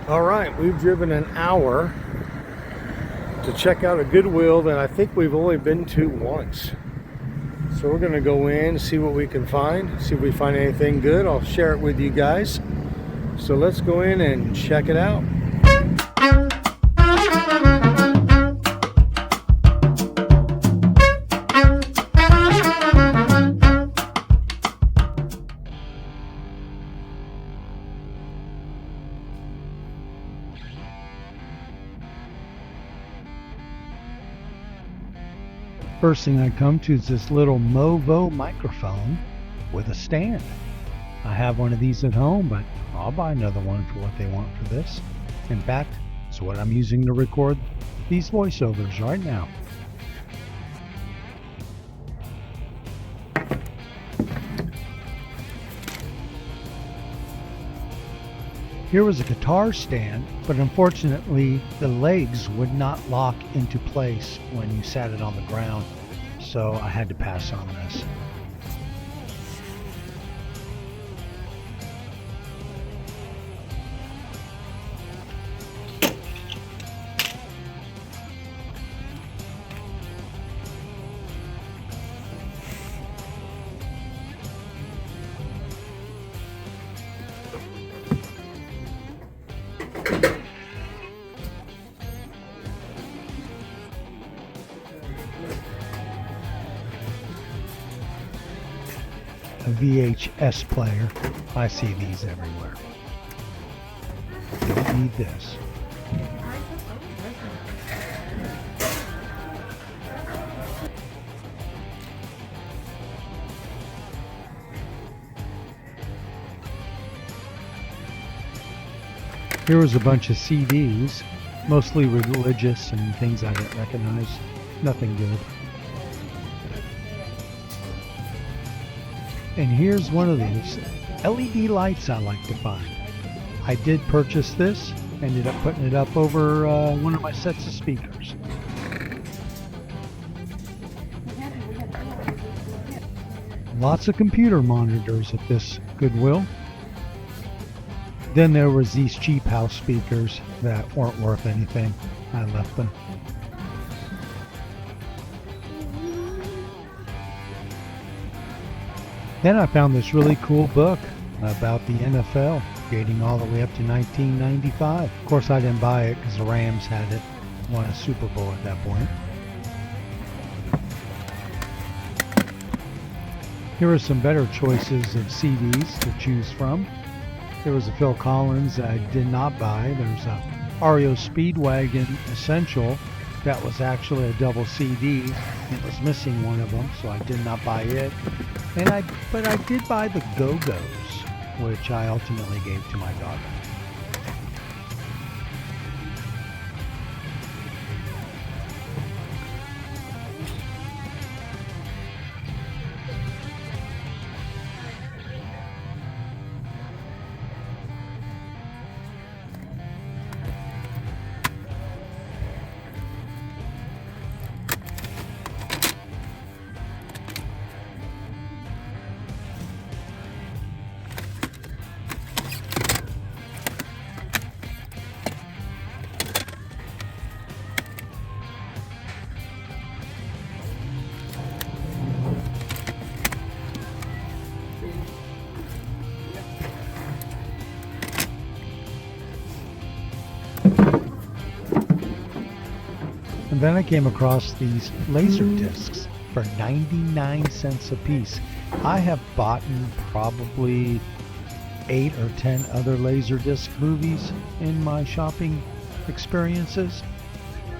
All right, we've driven an hour to check out a Goodwill that I think we've only been to once. So we're gonna go in, see what we can find, see if we find anything good. I'll share it with you guys. So let's go in and check it out. First thing I come to is this little Movo microphone with a stand. I have one of these at home, but I'll buy another one for what they want for this. In fact, it's what I'm using to record these voiceovers right now. Here was a guitar stand, but unfortunately the legs would not lock into place when you sat it on the ground, so I had to pass on this. A VHS player. I see these everywhere. Don't need this. Here was a bunch of CDs, mostly religious and things I didn't recognize. Nothing good. And here's one of these LED lights I like to find. I did purchase this, ended up putting it up over one of my sets of speakers. Lots of computer monitors at this Goodwill. Then there was these cheap house speakers that weren't worth anything. I left them. Then I found this really cool book about the NFL, dating all the way up to 1995. Of course, I didn't buy it because the Rams had it, won a Super Bowl at that point. Here are some better choices of CDs to choose from. There was a Phil Collins I did not buy. There's a REO Speedwagon Essential that was actually a double CD. It was missing one of them, so I did not buy it. But I did buy the Go-Go's, which I ultimately gave to my daughter. And then I came across these laser discs for 99 cents a piece. I have bought probably 8 or 10 other Laserdisc movies in my shopping experiences.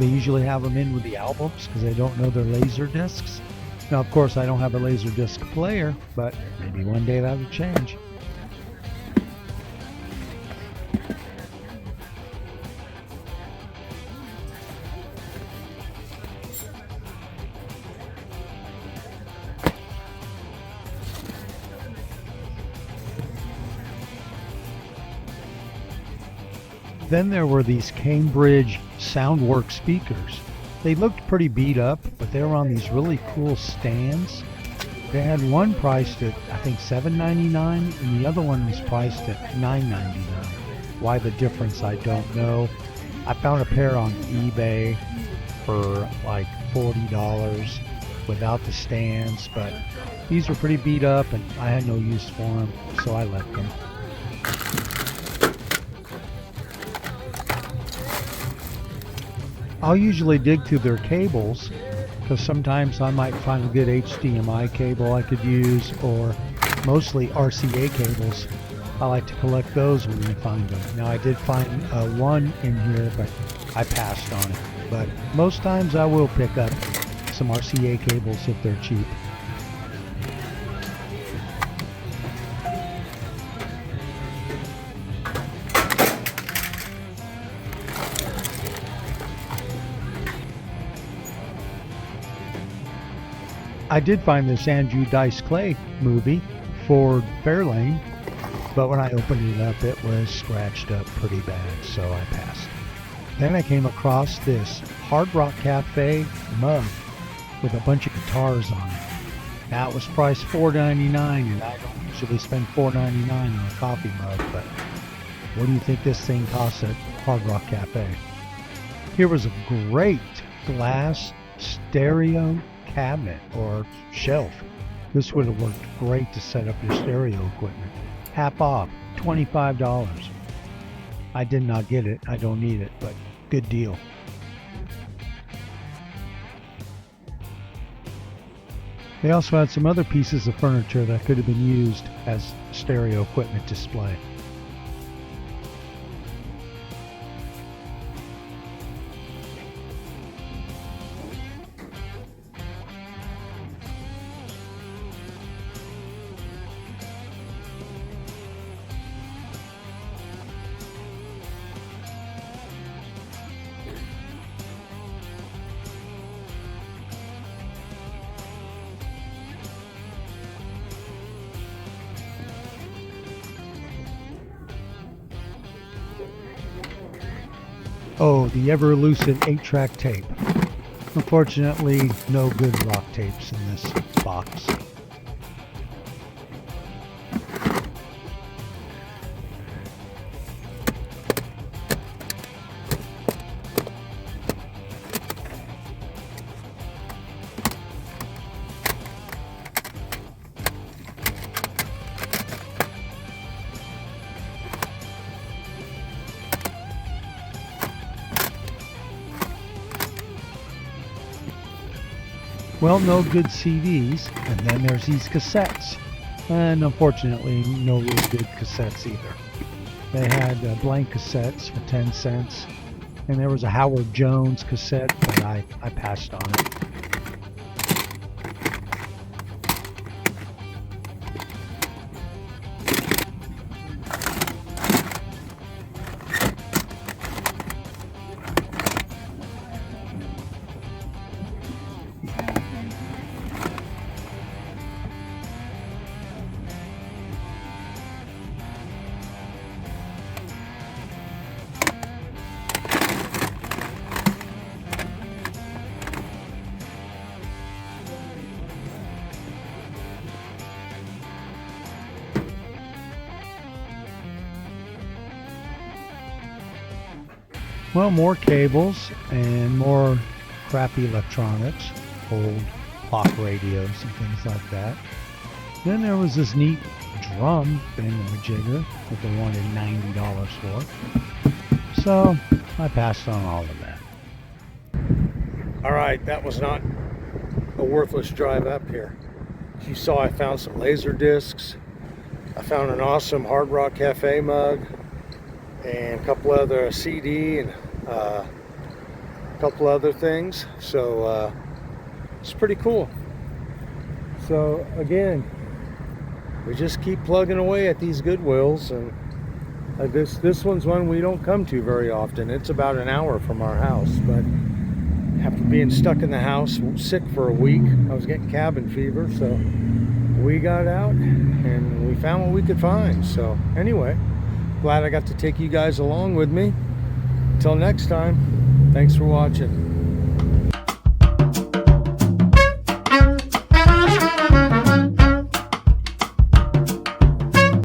They usually have them in with the albums because they don't know they're Laserdiscs. Now, of course, I don't have a Laserdisc player, but maybe one day that'll change. Then there were these Cambridge Soundwork speakers. They looked pretty beat up, but they were on these really cool stands. They had one priced at, I think, $7.99, and the other one was priced at $9.99. Why the difference, I don't know. I found a pair on eBay for like $40 without the stands, but these were pretty beat up and I had no use for them, so I left them. I'll usually dig through their cables because sometimes I might find a good HDMI cable I could use, or mostly RCA cables. I like to collect those when I find them. Now I did find one in here, but I passed on it. But most times I will pick up some RCA cables if they're cheap. I did find this Andrew Dice Clay movie, Ford Fairlane, but when I opened it up, it was scratched up pretty bad, so I passed. Then I came across this Hard Rock Cafe mug with a bunch of guitars on it. Now it was priced $4.99, and I don't usually spend $4.99 on a coffee mug, but what do you think this thing costs at Hard Rock Cafe? Here was a great glass stereo cabinet or shelf. This would have worked great to set up your stereo equipment. Half off, $25. I did not get it. I don't need it, but good deal. They also had some other pieces of furniture that could have been used as stereo equipment display. Oh, the ever-elusive 8-track tape. Unfortunately, no good rock tapes in this box. Well, no good CDs, and then there's these cassettes, and unfortunately no really good cassettes either. They had blank cassettes for 10 cents, and there was a Howard Jones cassette, but I passed on it. Well, more cables and more crappy electronics, old clock radios and things like that. Then there was this neat drum thingamajigger that they wanted $90 for. So I passed on all of that. Alright, that was not a worthless drive up here. As you saw, I found some laser discs. I found an awesome Hard Rock Cafe mug and a couple other CD and a couple other things. So it's pretty cool. So again, we just keep plugging away at these Goodwills, and this one's one we don't come to very often. It's about an hour from our house, but after being stuck in the house sick for a week, I was getting cabin fever, so we got out and we found what we could find. So anyway, glad I got to take you guys along with me. Until next time, thanks for watching.